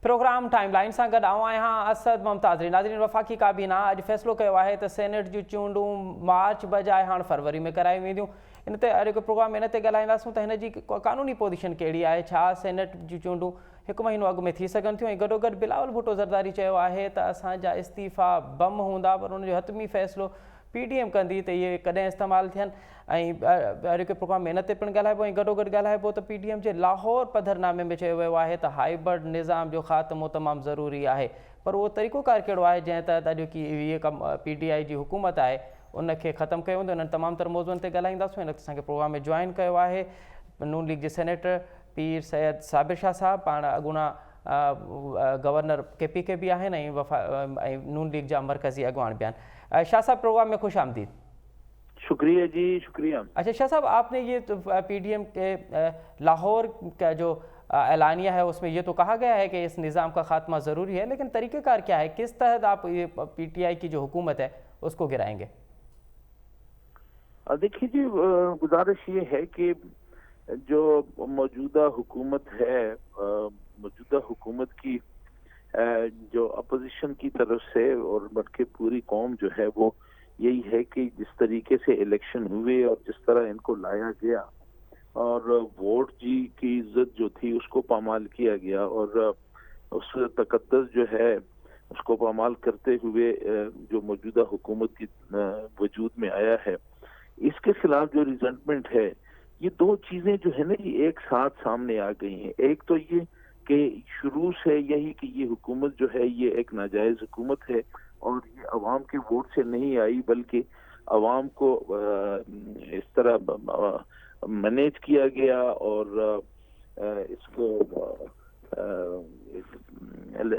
Programme time line से गॾु आहियां असद मुमताज़। नाज़रीन, वफ़ाक़ी काबीना अॼु फ़ैसिलो कयो आहे त सेनेट जूं चूंडूं मार्च बजाए हाणे फरवरी में करायूं वेंदियूं। इन ते अॼु प्रोग्राम में इन ते ॻाल्हाईंदासूं त हिन जी क़ानूनी पोजीशन कहिड़ी आहे, छा सेनेट जूं चूंडूं हिकु महीनो अॻु में थी सघनि थियूं। ऐं गॾोगॾु बिलावल भुट्टो ज़रदारी चयो आहे त असांजा इस्तीफ़ा बम हूंदा पर उनजो हतमी फ़ैसिलो PTM कंदी त इहे कॾहिं इस्तेमालु थियनि। ऐं अॼु के प्रोग्राम में इन ते पिणु ॻाल्हाइबो ऐं गॾोगॾु ॻाल्हाइबो त PTM जे लाहौर पधरनामे में चयो वियो आहे त हाइब्रिड निज़ाम जो ख़ात्मो तमामु ज़रूरी आहे, पर उहो तरीक़ोकार कहिड़ो आहे जंहिं तहत अॼु की इहे PTI जी हुकूमत आहे उनखे ख़तमु कयो वेंदो। इन्हनि तमामु तर मौज़ुअनि ते ॻाल्हाईंदासीं। हिन असांखे प्रोग्राम में जॉइन कयो आहे नून लीग जे सेनेटर पीर सैयद साबिर शाह साहब, पाण अॻूणा गवर्नर KPK बि आहिनि ऐं नून लीग जा मरकज़ी अॻवान बि आहिनि। शाह साहब, प्रोग्राम में खुश आमदीद। शुक्रिया जी, शुक्रिया। अच्छा शाह साहब, आपने ये तो PTM के लाहौर का जो एलानिया है उसमें ये तो कहा गया है कि इस निज़ाम का ख़ात्मा ज़रूरी है, लेकिन तरीक़ेकार क्या है, किस तहत आप ये PTI की जो हुकूमत है उसको गिराएंगे? देखिए जी, गुजारिश ये है कि जो मौजूदा हुकूमत है, मौजूदा हुकूमत की जो अपोजिशन की तरफ से और बल्कि पूरी कौम जो है वो यही है कि जिस तरीके से इलेक्शन हुए और जिस तरह इनको लाया गया और वोट जी की इज्जत जो थी उसको पामाल किया गया और उस तकद्दस जो है उसको पामाल करते हुए जो मौजूदा हुकूमत की वजूद में आया है, इसके खिलाफ जो रिजेंटमेंट है, ये दो चीजें जो है ना ये एक साथ सामने आ गई हैं। एक तो ये कि शुरू से यही कि ये हुकूमत जो है ये एक नाजायज हुकूमत है और ये अवाम के वोट से नहीं आई, बल्कि अवाम को इस तरह मैनेज किया गया और इसको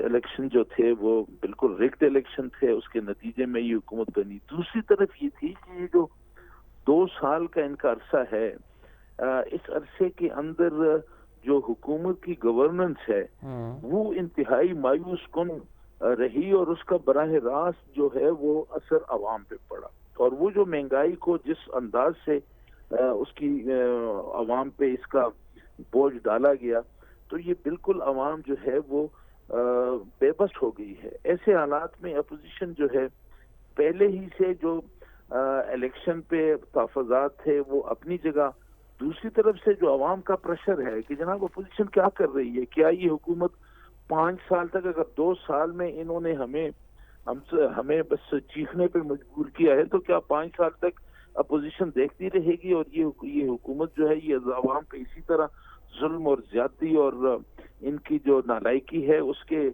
इलेक्शन जो थे वो बिल्कुल रिग्ड इलेक्शन थे, उसके नतीजे में ये हुकूमत बनी। दूसरी तरफ ये थी कि ये जो 2 साल का इनका अरसा है, इस अरसे के अंदर जो हुकूमत की गवर्नेंस है वो इंतहाई मायूस कुन रही और उसका बराह रास्त जो है वो असर अवाम पे पड़ा। और वो जो महंगाई को जिस अंदाज से उसकी अवाम पे इसका बोझ डाला गया, तो ये बिल्कुल अवाम जो है वो बेबस हो गई है। ऐसे हालात में अपोजिशन जो है पहले ही से जो इलेक्शन पे तहफ़्फ़ुज़ात थे वो अपनी जगह, दूसरी तरफ से जो अवाम का प्रेशर है कि जनाब अपोजिशन क्या कर रही है, क्या ये हुकूमत 5 साल तक, अगर 2 साल में इन्होंने हमें बस चीखने पे मजबूर किया है, तो क्या 5 साल तक अपोजिशन देखती रहेगी और ये हुकूमत जो है ये अवाम पे इसी तरह जुल्म और ज्यादती और इनकी जो नालायकी है उसके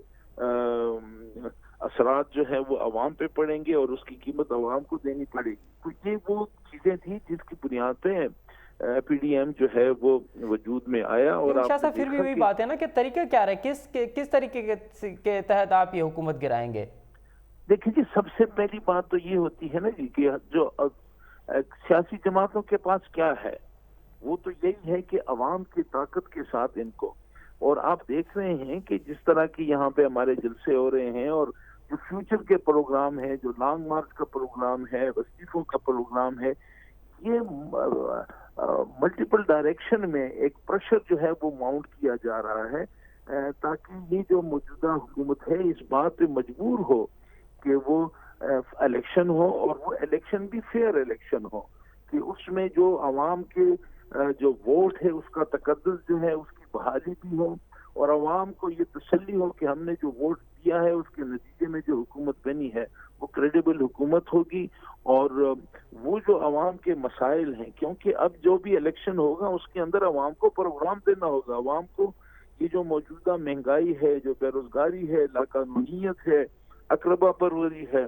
असरात जो है वो अवाम पे पड़ेंगे और उसकी कीमत अवाम को देनी पड़ेगी। तो ये वो चीजें थी जिसकी बुनियाद पे PTM जो है वो वजूद में आया। और आप फिर भी वही बात है ना कि तरीका क्या है, किस तरीके के तहत आप ये हुकूमत गिराएंगे? देखिए जी, सबसे पहली बात तो ये होती है ना जी कि जो सियासी जमातों के पास क्या है, वो तो यही है कि अवाम की ताकत के साथ इनको, और आप देख रहे हैं कि जिस तरह की यहाँ पे हमारे जलसे हो रहे हैं और जो फ्यूचर के प्रोग्राम है, जो लॉन्ग मार्च का प्रोग्राम है, वस्तीफों का प्रोग्राम है, ये मल्टीपल डायरेक्शन में एक प्रेशर जो है वो माउंट किया जा रहा है ताकि ये जो मौजूदा हुकूमत है इस बात पे मजबूर हो कि वो इलेक्शन हो और वो इलेक्शन भी फेयर इलेक्शन हो, कि उसमें जो अवाम के जो वोट है उसका तकद्दुस जो है उसकी बहाली भी हो और अवाम को ये तसल्ली हो कि हमने जो वोट दिया है उसके नतीजे में जो हुकूमत बनी है वो क्रेडिबल हुकूमत होगी और वो जो अवाम के मसाइल हैं, क्योंकि अब जो भी इलेक्शन होगा उसके अंदर अवाम को प्रोग्राम देना होगा। अवाम को ये जो मौजूदा महंगाई है, जो बेरोजगारी है, लाकानूनियत है, अकरबा परवरी है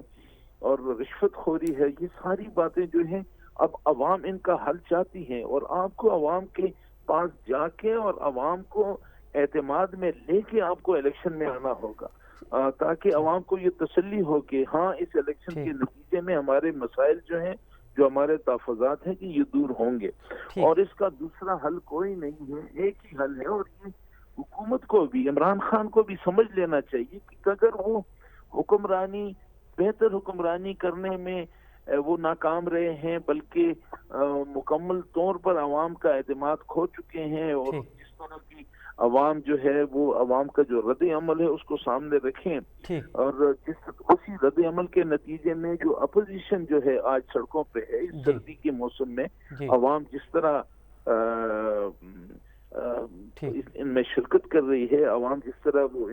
और रिश्वतखोरी है, ये सारी बातें जो हैं अब अवाम इनका हल चाहती हैं और आपको अवाम के पास जाके और अवाम को एतमाद में लेके आपको इलेक्शन में आना होगा ताकि अवाम को ये तसल्ली हो कि हाँ इस इलेक्शन के नतीजे में हमारे मसाइल जो हैं, जो हमारे तहफ़्फ़ुज़ात हैं कि ये दूर होंगे। और इसका दूसरा हल कोई नहीं है, एक ही हल है और ये हुकूमत को भी, इमरान खान को भी समझ लेना चाहिए कि अगर वो हुक्मरानी, बेहतर हुक्मरानी करने में वो नाकाम रहे हैं बल्कि मुकम्मल तौर पर अवाम का एतमाद खो चुके हैं और जिस तरह की عوام جو ہے وہ عوام کا جو رد عمل ہے اس کو سامنے رکھیں، اور اسی رد عمل کے نتیجے میں جو اپوزیشن جو ہے آج سڑکوں پہ ہے اس سردی کے موسم میں، عوام جس طرح ان میں شرکت کر رہی ہے، عوام جس طرح وہ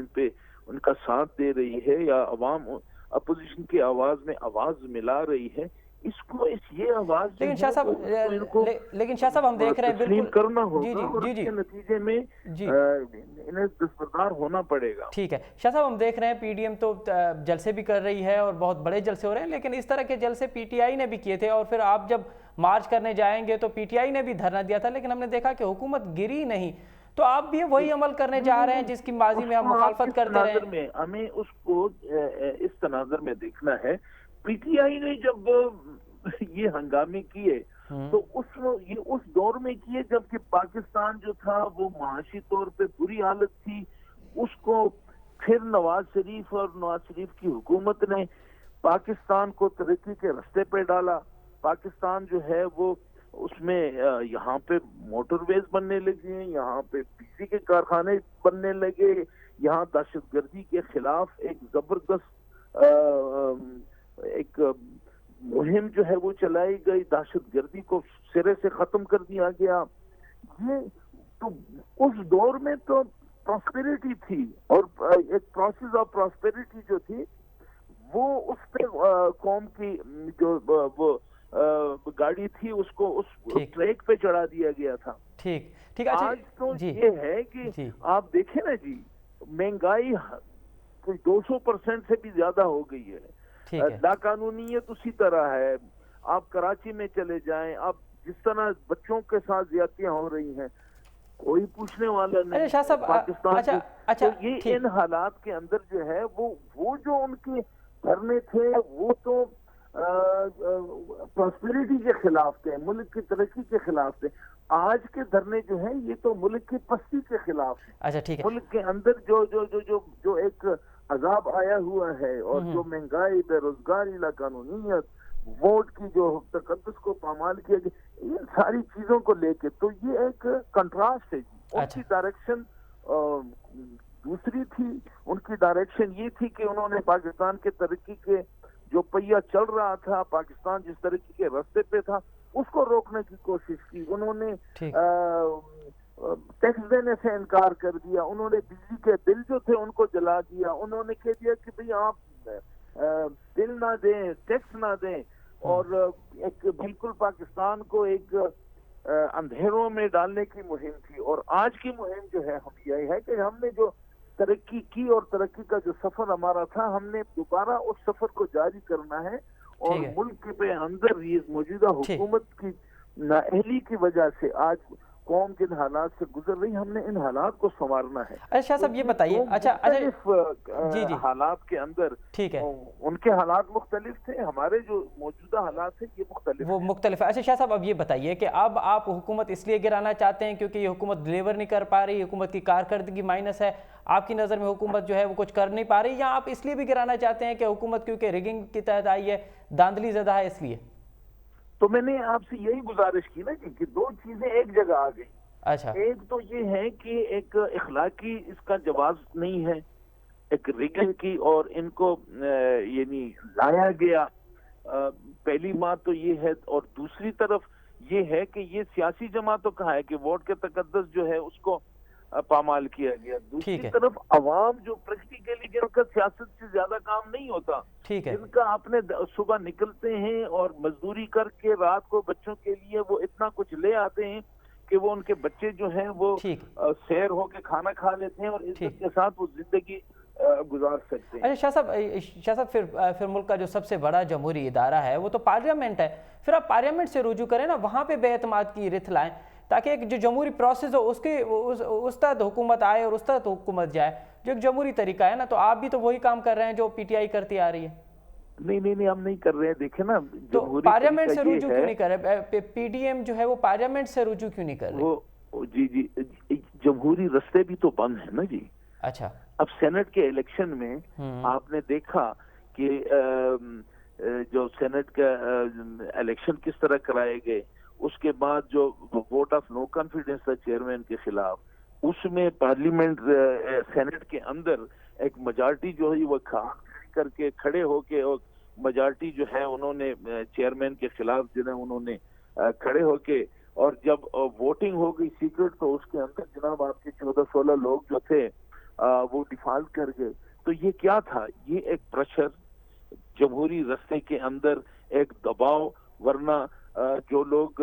ان کا ساتھ دے رہی ہے، یا عوام اپوزیشن کی آواز میں آواز ملا رہی ہے، اس کو یہ آواز لیکن شاہ صاحب ہم دیکھ رہے ہیں تسلیم کرنا ہوگا، اور اس کے نتیجے میں انہیں دستبردار ہونا پڑے گا۔ ٹھیک ہے شاہ صاحب، ہم دیکھ رہے ہیں پی ڈی ایم تو جلسے بھی کر رہی ہے اور بہت بڑے جلسے ہو رہے ہیں، لیکن اس طرح کے جلسے پی ٹی آئی نے بھی کیے تھے، اور پھر آپ جب مارچ کرنے جائیں گے تو پی ٹی آئی نے بھی دھرنا دیا تھا، لیکن ہم نے دیکھا کہ حکومت گری نہیں، تو آپ بھی وہی عمل کرنے جا رہے ہیں جس کی ماضی میں ہم مخالفت کرتے رہے ہیں۔ ہمیں اس کو اس تناظر میں دیکھنا ہے، پی ٹی آئی نے جب یہ ہنگامے کیے تو اس دور میں کیے جب کہ پاکستان جو تھا وہ معاشی طور پہ بری حالت تھی، اس کو پھر نواز شریف کی حکومت نے پاکستان کو ترقی کے راستے پہ ڈالا۔ پاکستان جو ہے وہ اس میں یہاں پہ موٹر ویز بننے لگے، یہاں پہ بجلی کے کارخانے بننے لگے، یہاں دہشت گردی کے خلاف ایک زبردست ایک مہم جو ہے وہ چلائی گئی، دہشت گردی کو سرے سے ختم کر دیا گیا۔ یہ تو اس دور میں تو پراسپیرٹی تھی، اور ایک پروسیس آف پراسپیرٹی جو تھی وہ اس پہ قوم کی جو وہ گاڑی تھی اس کو اس ٹریک پہ چڑھا دیا گیا تھا۔ ٹھیک آج تو یہ ہے کہ آپ دیکھیں نا جی، مہنگائی 200% سے بھی زیادہ ہو گئی ہے، لاقانونیت اسی طرح ہے۔ آپ کراچی میں چلے جائیں، آپ جس طرح بچوں کے ساتھ زیادتیاں ہو رہی ہیں، کوئی پوچھنے والا نہیں پاکستان تو یہ ان حالات کے اندر جو ہے وہ جو ان کے دھرنے تھے وہ تو پراسپیرٹی کے خلاف تھے، ملک کی ترقی کے خلاف تھے۔ آج کے دھرنے جو ہیں یہ تو ملک کی پستی کے خلاف ہیں۔ ملک کے اندر جو ایک عذاب آیا ہوا ہے، اور جو مہنگائی، بے روزگاری، لاقانونیت، ووٹ کی جو تقدس کو پامال کیا گیا، ان ساری چیزوں کو لے کے تو یہ ایک کنٹراسٹ ہے جی۔ ان کی ڈائریکشن دوسری تھی، ان کی ڈائریکشن یہ تھی کہ انہوں نے پاکستان کے ترقی کے جو پہیہ چل رہا تھا، پاکستان جس ترقی کے راستے پہ تھا اس کو روکنے کی کوشش کی۔ انہوں نے ٹیکس دینے سے انکار کر دیا، انہوں نے بجلی کے بل جو تھے ان کو جلا دیا، انہوں نے کہہ دیا کہ بھئی آپ بل نہ دیں، ٹیکس نہ دیں، اور ایک بالکل پاکستان کو ایک اندھیروں میں ڈالنے کی مہم تھی۔ اور آج کی مہم جو ہے یہ ہے کہ ہم نے جو ترقی کی اور ترقی کا جو سفر ہمارا تھا، ہم نے دوبارہ اس سفر کو جاری کرنا ہے، اور ملک کے اندر یہ موجودہ حکومت کی نااہلی کی وجہ سے آج قوم جن حالات سے گزر رہی، ہم نے ان حالات کو سنوارنا ہے۔ شاہ صاحب یہ بتائیے، حالات کے اندر ان کے حالات مختلف تھے، ہمارے جو موجودہ حالات ہیں یہ مختلف ہے۔ اچھا شاہ صاحب اب یہ بتائیے کہ اب آپ حکومت اس لیے گرانا چاہتے ہیں کیونکہ یہ حکومت ڈلیور نہیں کر پا رہی، حکومت کی کارکردگی مائنس ہے، آپ کی نظر میں حکومت جو ہے وہ کچھ کر نہیں پا رہی، یا آپ اس لیے بھی گرانا چاہتے ہیں کہ حکومت کیونکہ ریگنگ کی تحت آئی ہے، دھاندلی زدہ ہے اس لیے؟ تو میں نے آپ سے یہی گزارش کی نا کہ دو چیزیں ایک جگہ آ گئی۔ اچھا، ایک تو یہ ہے کہ ایک اخلاقی اس کا جواز نہیں ہے، ایک ریگنگ کی، اور ان کو یعنی لایا گیا، پہلی بات تو یہ ہے، اور دوسری طرف یہ ہے کہ یہ سیاسی جماعتوں کا ہے کہ ووٹ کے تقدس جو ہے اس کو پامال کیا گیا۔ دوسری طرف عوام جو پریکٹیکلی جن کا سیاست سے زیادہ کام نہیں ہوتا، جن کا اپنے صبح نکلتے ہیں اور مزدوری کر کے رات کو بچوں کے لیے وہ اتنا کچھ لے آتے ہیں کہ وہ ان کے بچے جو ہیں وہ سیر ہو کے کھانا کھا لیتے ہیں اور عزت کے ساتھ وہ زندگی گزار سکتے ہیں۔ شاہ صاحب پھر ملک کا جو سب سے بڑا جمہوری ادارہ ہے وہ تو پارلیمنٹ ہے، پھر آپ پارلیمنٹ سے رجوع کریں نا، وہاں پہ بے اعتماد کی رت لائیں تاکہ ایک جو جمہوری پروسیس ہو اس تحت حکومت آئے اور اس تحت حکومت جائے، جو ایک جمہوری طریقہ ہے نا۔ تو آپ بھی تو وہی کام کر رہے ہیں جو پی ٹی آئی کرتی آ رہی ہے۔ نہیں ہم نہیں کر رہے ہیں، دیکھیں نا، تو پارلیمنٹ سے رجوع کیوں نہیں کر رہے؟ پی ڈی ایم جو ہے وہ پارلیمنٹ سے رجوع کیوں نہیں کر رہے؟ جی جمہوری رستے بھی تو بند ہیں نا جی۔ اچھا، اب سینٹ کے الیکشن میں آپ نے دیکھا کہ جو سینٹ کا الیکشن کس طرح کرائے گئے، اس کے بعد جو ووٹ آف نو کانفیڈنس تھا چیئرمین کے خلاف، उसमें पार्लियामेंट सेनेट के अंदर एक मेजॉरिटी जो है वो करके खड़े होके, और मेजॉरिटी जो है उन्होंने चेयरमैन के खिलाफ जो है उन्होंने खड़े होके, और जब वोटिंग हो गई सीक्रेट, तो उसके अंदर जनाब आपके 14-16 लोग जो थे वो डिफॉल्ट कर गए। तो ये क्या था? ये एक प्रेशर, जमहूरी रस्ते के अंदर एक दबाव, वरना जो लोग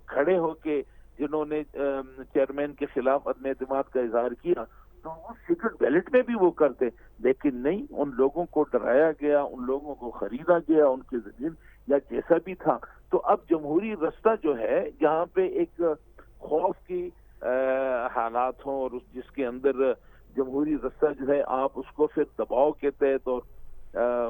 खड़े होके जिन्होंने चेयरमैन के खिलाफ अदम एतमाद का इजहार किया, तो वो सीक्रेट बैलेट में भी वो करते, लेकिन नहीं, उन लोगों को डराया गया, उन लोगों को खरीदा गया, उनकी जमीन या जैसा भी था। तो अब जमहूरी रास्ता जो है, जहाँ पे एक खौफ की हालात हों, और जिसके अंदर जमहूरी रास्ता जो है आप उसको फिर दबाव के तहत और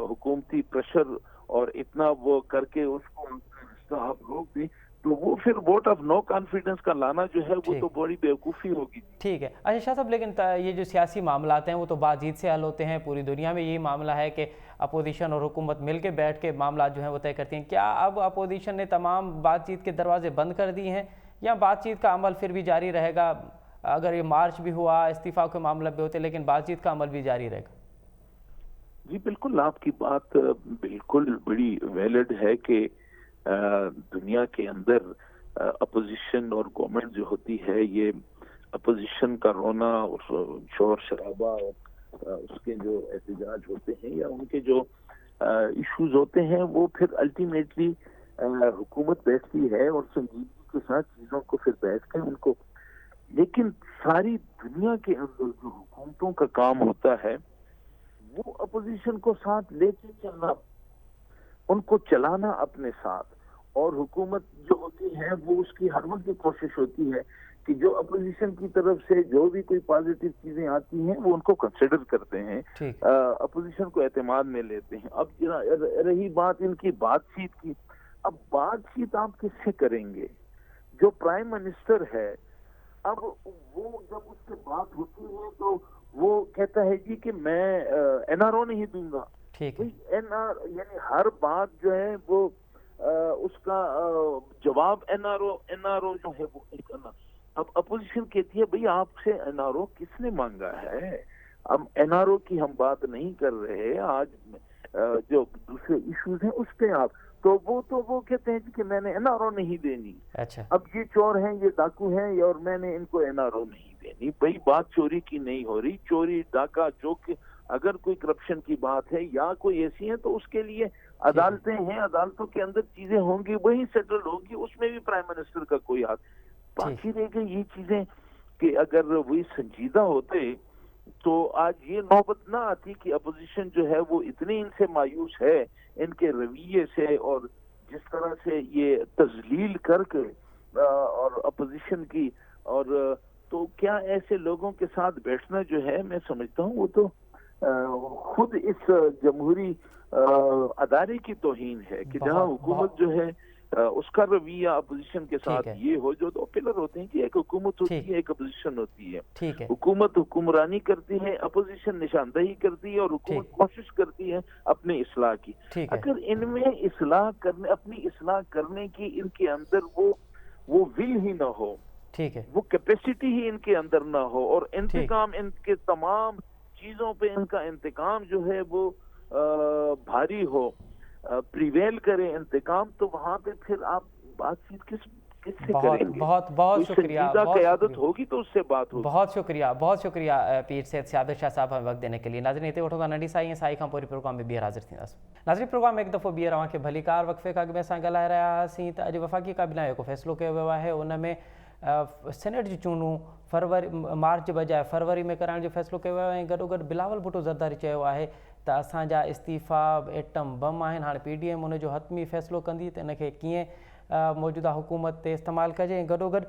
हुकूमती प्रेशर और इतना वो करके उसको रास्ता आप रोक दें, तो वो फिर वोट ऑफ नो कॉन्फिडेंस का लाना जो है वो तो बड़ी बेवकूफ़ी होगी। ठीक है। अच्छा शाह साहब, लेकिन ये जो सियासी मामलात हैं वो तो बातचीत से हल होते हैं। पूरी दुनिया में यही मामला है कि अपोजिशन और हुकूमत मिल के बैठ के मामला जो है वो तय करती हैं। क्या अब अपोजिशन ने तमाम बातचीत के दरवाजे बंद कर दिए हैं, या बातचीत का अमल फिर भी जारी रहेगा? अगर ये मार्च भी हुआ, इस्तीफा के मामले भी होते, लेकिन बातचीत का अमल भी जारी रहेगा? जी बिल्कुल, आपकी बात बिल्कुल बड़ी वैलिड है कि दुनिया के अंदर अपोजिशन और गवर्नमेंट जो होती है, ये अपोजिशन का रोना और शोर शराबा और उसके जो एहतजाज होते हैं या उनके जो इश्यूज होते हैं, वो फिर अल्टीमेटली हुकूमत बैठती है और संजीदगी के साथ चीज़ों को फिर बैठ के उनको, लेकिन सारी दुनिया के अंदर जो हुकूमतों का काम होता है वो अपोजिशन को साथ लेके चलना, उनको चलाना अपने साथ, और हुकूमत जो होती है वो उसकी हर वक्त की कोशिश होती है कि जो अपोजिशन की तरफ से जो भी कोई पॉजिटिव चीजें आती हैं वो उनको कंसिडर करते हैं, अपोजिशन को एतमाद में लेते हैं। अब रही बात इनकी बातचीत की, अब बातचीत आप किससे करेंगे? जो प्राइम मिनिस्टर है, अब वो जब उससे बात होती है तो वो कहता है जी कि मैं एनआरओ नहीं दूंगा। ठीक है। यानी हर बात जो है वो उसका जवाब एनआरओ जो है वो करना। अब अपोजिशन कहती है भाई आपसे एनआरओ किसने मांगा है? अब एनआरओ की हम बात नहीं कर रहे, आज जो दूसरे इश्यूज हैं उस पे आप, तो वो कहते हैं कि मैंने एनआरओ नहीं देनी। अच्छा। अब ये चोर हैं, ये डाकू हैं, और मैंने इनको एनआरओ नहीं देनी। भाई बात चोरी की नहीं हो रही, चोरी डाका जो कि अगर कोई करप्शन की बात है या कोई ऐसी है तो उसके लिए अदालतें हैं, अदालतों के अंदर चीजें होंगी, वही सेटल होगी, उसमें भी प्राइम मिनिस्टर का कोई हाथ। बाकी रह गई ये चीजें कि अगर वही संजीदा होते तो आज ये नौबत ना आती कि अपोजिशन जो है वो इतनी इनसे मायूस है, इनके रवैये से, और जिस तरह से ये तजलील करके और अपोजिशन की, और तो क्या ऐसे लोगों के साथ बैठना जो है, मैं समझता हूँ वो तो खुद इस जमहूरी अदारे की तौहीन है कि जहाँ हुकूमत जो है उसका रवैया अपोजिशन के साथ ये हो, जो दो पिलर होते हैं कि एक हुकूमत होती है, एक अपोजिशन होती है। हुकूमत हुक्मरानी करती है, अपोजिशन निशानदही करती है, और हुकूमत कोशिश करती है अपने इस्लाह की। अगर इनमें अपनी इस्लाह करने की इनके अंदर वो विल ही ना हो, ठीक है, वो कैपेसिटी ही इनके अंदर ना हो, और इंतकाम, इनके तमाम चीजों पे इनका इंतकाम जो है वो भारी हो, प्रिवेल करे इंतकाम, तो वहां पे फिर आप बातचीत किससे करेंगे? बहुत शुक्रिया। क़यादत होगी तो उससे बात होगी। बहुत शुक्रिया पीर सैयद साबिर शाह साहब हमें वक्त देने के लिए। नाज़रीन इते वठो नंढी साई खां पूरी प्रोग्राम में ॿीहर हाज़िर थींदासीं। नाज़रीन प्रोग्राम एक दफ़ो ॿीहर अव्हांखे भली कार वक़फ़े खां अॻु में असां ॻाल्हाए रहिया हुआसीं त अॼु वफ़ाक़ी काबीना जो फ़ैसिलो कयो वियो आहे। उन में सेनेट जी चूंडूं मार्च जे बजाए फरवरी में कराइण जो फ़ैसिलो कयो वियो आहे। ऐं गॾोगॾु बिलावल भुट्टो ज़रदारी चयो आहे त असांजा इस्तीफ़ा एटम बम आहिनि, हाणे PDM उनजो हतमी फ़ैसिलो कंदी त इनखे कीअं मौजूदा हुकूमत ते इस्तेमालु कजे। ऐं गॾोगॾु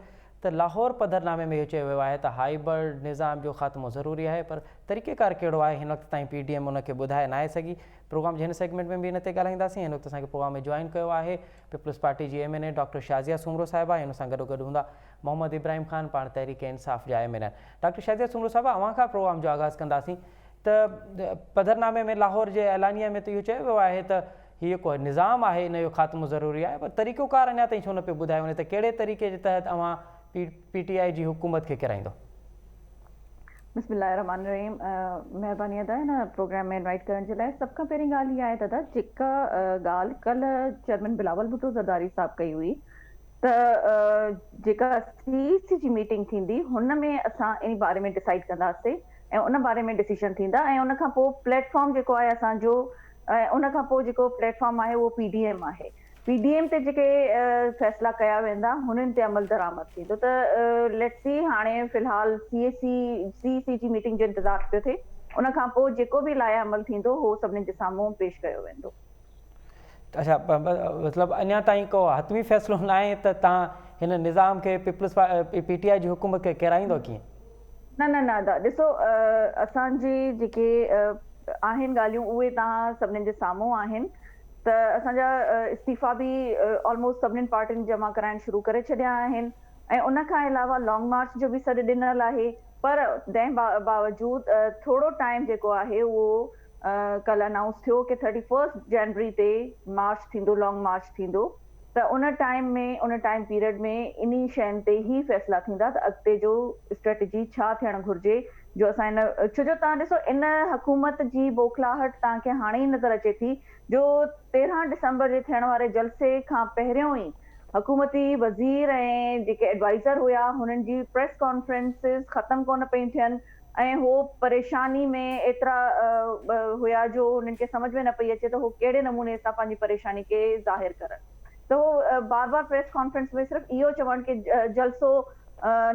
त लाहौर पधरनामे में इहो चयो वियो आहे त हाइब्रिड निज़ाम जो ख़ात्मो ज़रूरी आहे, पर तरीक़ेकार कहिड़ो आहे हिन वक़्त ताईं PDM उनखे ॿुधाए न आहे सघी। प्रोग्राम जे हिन सेगमेंट में बि हिन ते ॻाल्हाईंदासीं। हिन वक़्तु असांखे प्रोग्राम में जॉइन कयो आहे पीपल्स पार्टी जी MNA डॉक्टर शाज़िया सुमरो साहिबा। हिन सां गॾोगॾु हूंदा मोहम्मद इब्राहिम ख़ान, पाण तहरीक इंसाफ़ जा MNA। डॉक्टर शाज़िया सुमरो साहिबा, अव्हां खां प्रोग्राम जो आगाज़ कंदासीं त पधरनामे में लाहौर जे ऐलानिया में त इहो चयो वियो आहे त हीअ को निज़ाम आहे, इन जो ख़ात्मो ज़रूरी आहे, पर तरीक़ोकार अञा ताईं छो न पियो ॿुधायो वञे त कहिड़े तरीक़े जे तहत अव्हां PTI जी हुकूमत खे किराईंदो? बिस्मिल्लाहिर्रहमानिर्रहीम। महिरबानी अदा हिन प्रोग्राम में इनवाइट करण जे लाइ। सभ खां पहिरीं ॻाल्हि इहा आहे दादा, जेका ॻाल्हि कल्ह चेयरमैन बिलावल भुट्टो ज़रदारी साहब कई हुई त जेका CEC जी मीटिंग थींदी हुन में असां इन बारे में डिसाइड कंदासीं ऐं उन बारे में डिसीजन थींदा ऐं उन खां पोइ प्लेटफॉर्म जेको आहे असांजो, उन खां पोइ जेको प्लेटफॉर्म आहे उहो PDM आहे। PDM ते जेके फ़ैसिला कया वेंदा हुननि ते अमल दरामद थींदो। त लेट्स सी, हाणे फ़िलहाल CEC जी मीटिंग जो इंतज़ारु पियो थिए। उन खां पोइ जेको बि लाइ अमल थींदो उहो सभिनीनि जे साम्हूं पेश कयो वेंदो। अच्छा, मतिलबु अञा ताईं को हतमी फ़ैसिलो न आहे त तव्हां हिन निज़ाम खे PTI जी हुकूमत खे किराईंदो कीअं? न न न दा, ॾिसो, असांजी जेके आहिनि ॻाल्हियूं उहे तव्हां सभिनीनि जे साम्हूं आहिनि। त असांजा इस्तीफ़ा बि ऑलमोस्ट सभिनीनि पार्टियुनि जमा कराइण शुरू करे छॾिया आहिनि ऐं उन खां अलावा लॉन्ग मार्च जो बि सॾु ॾिनल आहे। पर तंहिं बावजूदि थोरो टाइम जेको आहे उहो कल्ह अनाउंस थियो कि 31 जनवरी ते मार्च थींदो, लॉन्ग मार्च थींदो। त उन टाइम पीरियड में इन्ही शयुनि ते ई फ़ैसिला थींदा त अॻिते जो स्ट्रेटजी छा थियणु घुरिजे। जो असां इन छो जो तव्हां ॾिसो, इन हुकूमत जी बौखलाहट तव्हांखे हाणे ई नज़र अचे थी। जो 13 दिसंबर जे थियण वारे जलसे खां पहिरियों ई हुकूमती वज़ीर ऐं जेके एडवाइज़र हुया हुननि जी प्रेस कॉन्फ्रेंसिस ख़तमु कोन पई थियनि ऐं हो परेशानी में एतिरा हुया जो हुननि खे सम्झ में न पई अचे त हो कहिड़े नमूने सां पंहिंजी परेशानी खे ज़ाहिर करनि। त हो बार बार प्रेस कॉन्फ्रेंस में सिर्फ़ु इहो चवनि कि जलसो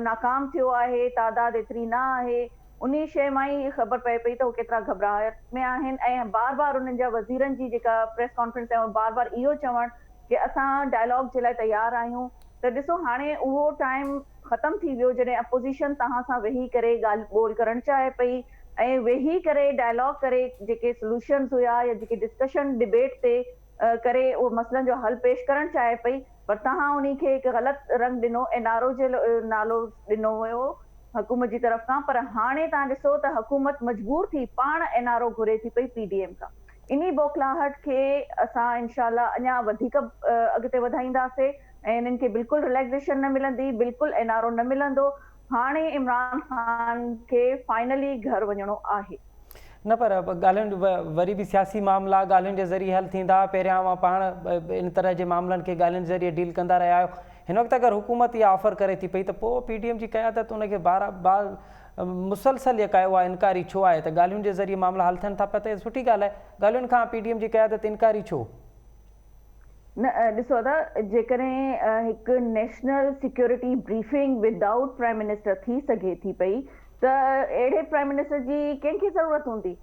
नाकाम थियो आहे, तादाद एतिरी न आहे। उन शइ मां ई ख़बर पए पई त हो केतिरा घबराहट में आहिनि ऐं बार बार उन्हनि जा वज़ीरनि जी जेका प्रेस कॉन्फ्रेंस आहे बार बार इहो चवण कि असां डायलॉग जे लाइ तयारु आहियूं। त ॾिसो, हाणे उहो टाइम ख़तमु थी वियो जॾहिं अपोज़िशन तव्हां सां वेही करे ॻाल्हि ॿोल करणु चाहे पई ऐं वेही करे डायलॉग करे जेके सोल्यूशन्स हुया या जेके डिस्कशन डिबेट ते करे उहो मसइलनि जो हल पेश करणु चाहे पई, पर तव्हां उन खे हिकु ग़लति रंग ॾिनो, NRO जे नालो ॾिनो हुयो हुकूमत जी तरफ़ खां। पर हाणे तव्हां ॾिसो त हुकूमत मजबूर थी पाण NRO घुरे थी पई PDM खां। इन्ही बौखलाहट खे असां इंशाल्लाह अञा वधीक अॻिते वधाईंदासीं ऐं इन्हनि खे बिल्कुलु रिलैक्सेशन न मिलंदी, बिल्कुलु NRO न मिलंदो। हाणे इमरान ख़ान खे फाइनली घर वञिणो आहे। न, पर ॻाल्हियुनि वरी बि सियासी मामला ॻाल्हियुनि जे ज़रिए हल थींदा। पहिरियां मां पाण इन तरह जे मामलनि खे ॻाल्हियुनि ज़रिए डील कंदा रहिया आहियो। हिन वक़्तु अगरि हुकूमत इहा ऑफर करे थी पई त पोइ PDM जी क़यादत उनखे बार मुसलसल जेका आहे उहा इनकारी छो आहे? त ॻाल्हियुनि जे ज़रिए मामला हल थियनि था पिया त सुठी ॻाल्हि आहे। ॻाल्हियुनि खां PDM जी क़यादत इनकारी छो? न, ॾिसो दादा, जेकॾहिं हिकु national security briefing without prime minister थी सघे थी पई त अहिड़े प्राइम मिनिस्टर जी कंहिंखे ज़रूरत हूंदी?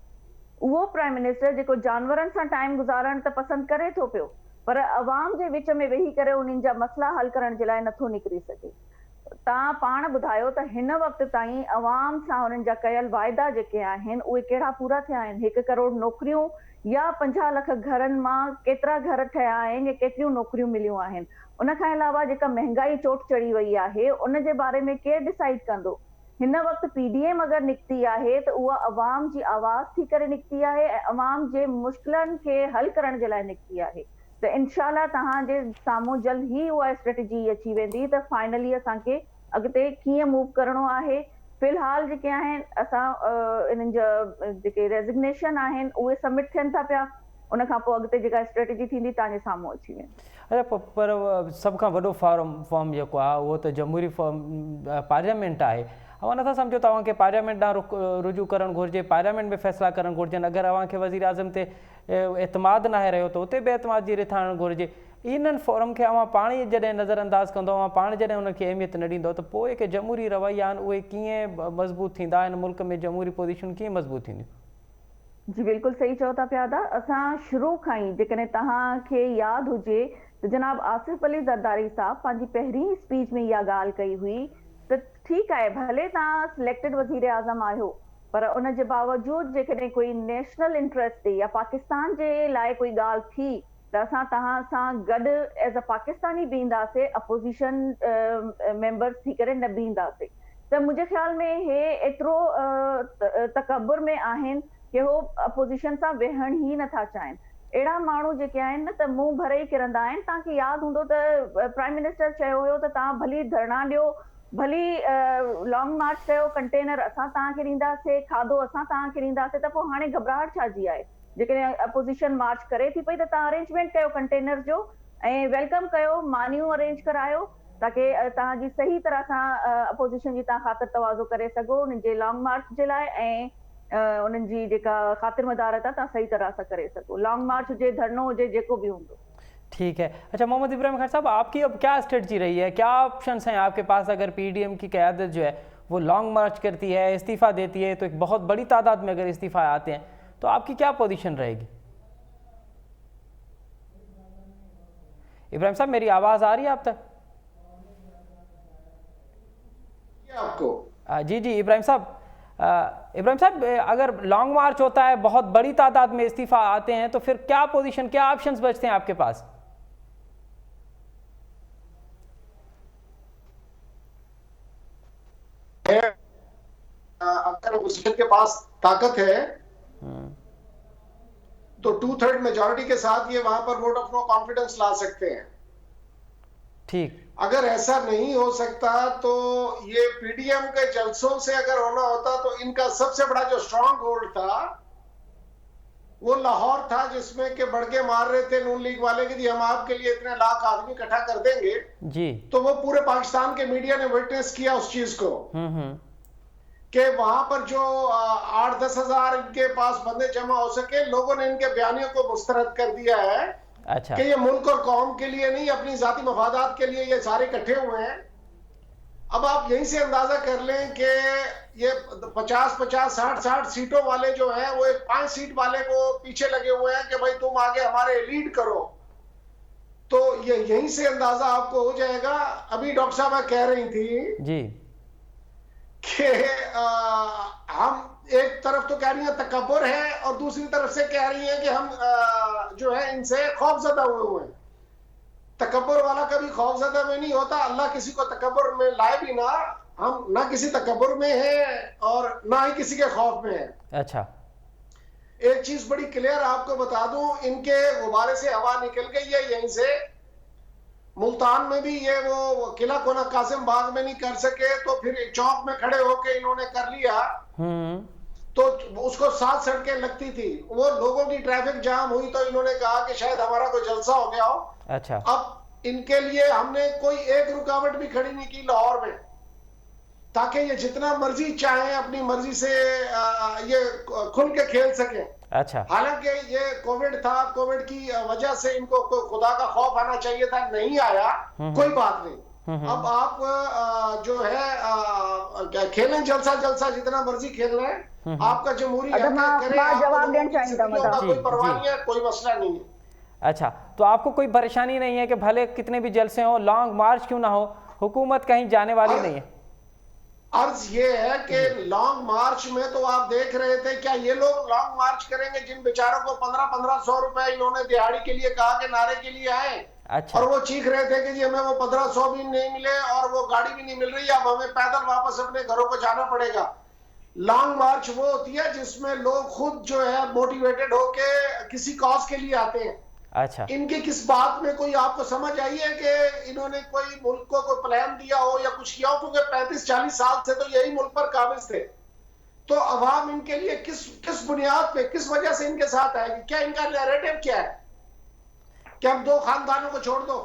उहो प्राइम मिनिस्टर जेको जानवरनि सां टाइम गुज़ारणु त पसंदि करे थो पियो, पर अवाम जे विच में वेही करे उन्हनि जा मसइला हल करण जे लाइ नथो निकिरी सघे। तव्हां पाण ॿुधायो त हिन वक़्त ताईं अवाम सां हुननि जा कयल वाइदा जेके आहिनि उहे कहिड़ा पूरा थिया आहिनि? 1 करोड़ नौकरियूं या 50 लख घरनि मां केतिरा घर ठहिया आहिनि या केतिरियूं नौकरियूं मिलियूं आहिनि? उन खां अलावा जेका महांगाई चोट चढ़ी वई आहे उन जे बारे में केरु डिसाइड कंदो? हिन वक़्तु PDM अगरि निकिती आहे त उहा अवाम जी आवाज़ थी करे निकिती आहे ऐं अवाम जे मुश्किलनि खे हल करण जे लाइ निकिती आहे। त इनशाला तव्हांजे साम्हूं जल्द ई उहा स्ट्रेटजी अची वेंदी त फाइनली असांखे अॻिते कीअं मूव करिणो आहे। फ़िलहाल जेके आहिनि असां इन्हनि जा जेके रेज़िग्नेशन आहिनि उहे सबमिट थियनि था पिया। उन खां पोइ अॻिते जेका स्ट्रेटजी थींदी तव्हांजे साम्हूं अची वेंदी। अरे पर सभ खां वॾो फॉर्म जेको आहे उहो त जमहूरी पार्लियामेंट आहे। अवां नथा सम्झो तव्हांखे पार्लियामेंट ॾांहुं रुजू करणु घुरिजे, पार्लियामेंट में फ़ैसिला करणु घुरिजनि। अगरि अव्हांखे वज़ीर आज़म ते एतमाद न आहे रहियो त उते बि एतमाद जी रिथाइणु घुरिजे। इन्हनि फॉरम खे अव्हां पाण ई जॾहिं नज़रअंदाज़ कंदो, अव्हां पाण जॾहिं उनखे अहमियत न ॾींदो त पोइ जेके जमहूरी रवैया आहिनि उहे कीअं मज़बूत थींदा? हिन मुल्क में जमहूरी पोज़ीशन कीअं मज़बूत थींदियूं? जी बिल्कुलु सही चओ था पिया। असां शुरू खां ई जेकॾहिं तव्हांखे यादि हुजे त जनाब आसिफ अली ज़रदारी साहब पंहिंजी पहिरीं स्पीच में इहा ॻाल्हि कई हुई त ठीकु आहे, भले तव्हां सिलेक्टेड वज़ीर आज़म आहियो, पर उन जे बावजूदि जेकॾहिं कोई नेशनल इंट्रस्ट ते या पाकिस्तान जे लाइ कोई ॻाल्हि थी त असां तव्हां सां गॾु एज़ अ पाकिस्तानी बीहंदासीं, अपोज़िशन मेंबर्स थी करे न बीहंदासीं। त मुंहिंजे ख़्याल में हे एतिरो तकबुर में आहिनि कि हो अपोज़िशन सां वेहण ई नथा चाहिनि। अहिड़ा माण्हू जेके आहिनि न त मुंहुं भरे ई किरंदा आहिनि। तव्हांखे यादि हूंदो त प्राइम मिनिस्टर चयो हुयो त तव्हां भली धरना ॾियो, भली लॉन्ग मार्च कयो, कंटेनर असां तव्हांखे ॾींदासीं, खाधो असां तव्हांखे ॾींदासीं, त पोइ हाणे घबराहट छाजी आहे? जेकॾहिं अपोजिशन मार्च करे थी पई त तव्हां अरेंजमेंट कयो कंटेनर जो ऐं वेलकम कयो, मानियूं अरेंज करायो ताकी तव्हांजी सही तरह सां अपोजिशन जी तव्हां ख़ातिर तवाज़ो करे सघो उन्हनि जे लॉन्ग मार्च जे लाइ, ऐं उन्हनि जी जेका ख़ातिर मदारत आहे तव्हां सही तरह सां करे सघो। लॉन्ग मार्च हुजे, धरनो हुजे, जेको बि हूंदो। ठीक है। अच्छा मोहम्मद इब्राहिम खान साहब, आपकी अब क्या स्ट्रेटजी रही है, क्या ऑप्शंस हैं आपके पास अगर पीडीएम की क़यादत जो है वो लॉन्ग मार्च करती है, इस्तीफ़ा देती है, तो एक बहुत बड़ी तादाद में अगर इस्तीफ़ा आते हैं तो आपकी क्या पोजीशन रहेगी? इब्राहिम साहब मेरी आवाज़ आ रही है आप तक? आपको जी जी इब्राहिम साहब, अगर लॉन्ग मार्च होता है, बहुत बड़ी तादाद में इस्तीफ़ा आते हैं, तो फिर क्या पोजीशन, क्या ऑप्शंस बचते हैं आपके पास? अगर अपोजिशन के पास ताकत है तो 2/3 मेजॉरिटी के साथ ये वहां पर वोट ऑफ नो कॉन्फिडेंस ला सकते हैं। ठीक। अगर ऐसा नहीं हो सकता तो ये पीडीएम के जलसों से अगर होना होता तो इनका सबसे बड़ा जो स्ट्रांग होल्ड था वो लाहौर था, जिसमें के बढ़के मार रहे थे नून लीग वाले कि हम आपके लिए इतने लाख आदमी इकट्ठा कर देंगे जी। तो वो पूरे पाकिस्तान के मीडिया ने विटनेस किया उस चीज को कि वहां पर जो 8-10 हजार इनके पास बंदे जमा हो सके, लोगों ने इनके बयानियों को मुस्तरद कर दिया है। अच्छा। कि ये मुल्क और कौम के लिए नहीं, अपनी जाती मफादात के लिए ये सारे इकट्ठे हुए हैं। अब आप यहीं से अंदाजा कर लें कि ये 50-50, 60-60 सीटों वाले जो हैं वो एक 5 सीट वाले को पीछे लगे हुए हैं कि भाई तुम आगे हमारे लीड करो। तो ये यहीं से अंदाजा आपको हो जाएगा। अभी डॉक्टर साहब कह रही थी जी कि हम एक तरफ तो कह रही है तकब्बुर है और दूसरी तरफ से कह रही है कि हम जो है इनसे खौफजदा हुए हैं। तकब्बुर वाला कभी खौफजदा में नहीं होता, अल्लाह किसी को तकब्बुर में लाए भी ना। हम ना किसी तकब्बुर में हैं और ना ही किसी के खौफ में हैं। अच्छा। एक चीज बड़ी क्लियर आपको बता दूं, इनके गुब्बारे से हवा निकल गई है यहीं से। मुल्तान में भी ये वो किला कोना कासिम बाग में नहीं कर सके तो फिर एक चौक में खड़े होके इन्होंने कर लिया। तो उसको 7 सड़कें लगती थी, वो लोगों की ट्रैफिक जाम हुई तो इन्होंने कहा कि शायद हमारा कोई जलसा हो गया हो। अच्छा। अब इनके लिए हमने कोई एक रुकावट भी खड़ी नहीं की लाहौर में, ताकि ये जितना मर्जी चाहे अपनी मर्जी से ये खुल के खेल सके। अच्छा। हालांकि ये कोविड था, कोविड की वजह से इनको खुदा का खौफ आना चाहिए था, नहीं आया, कोई बात नहीं। अब आप जो है खेलें जलसा जलसा जितना मर्जी खेल रहे हैं, आपका जमहूरी हक है, करें, जवाब देना चाहिए, कोई परवाह नहीं है, कोई मसला नहीं है। अच्छा, तो आपको कोई परेशानी नहीं है कि भले कितने भी जलसे हो, लॉन्ग मार्च क्यों ना हो, हुकूमत कहीं जाने वाली नहीं है? अर्ज ये है कि लॉन्ग मार्च में तो आप देख रहे थे, क्या ये लोग लॉन्ग मार्च करेंगे जिन बेचारों को 1500 रुपए इन्होंने दिहाड़ी के लिए कहा कि नारे के लिए आए। अच्छा। और वो चीख रहे थे कि जी हमें वो 1500 भी नहीं मिले और वो गाड़ी भी नहीं मिल रही, अब हमें पैदल वापस अपने घरों को जाना पड़ेगा। लॉन्ग मार्च वो होती है जिसमें लोग खुद जो है मोटिवेटेड होके किसी कॉज के लिए आते हैं। अच्छा। इनकी किस बात में कोई आपको समझ आई है कि इन्होंने कोई मुल्क को कोई प्लान दिया हो या कुछ किया हो? क्योंकि 35-40 साल से तो यही मुल्क पर काबिज थे। तो अवाम इनके लिए किस बुनियाद पे, किस वजह से इनके साथ आएगी? क्या इनका नैरेटिव क्या है कि हम 2 खानदानों को छोड़ दो?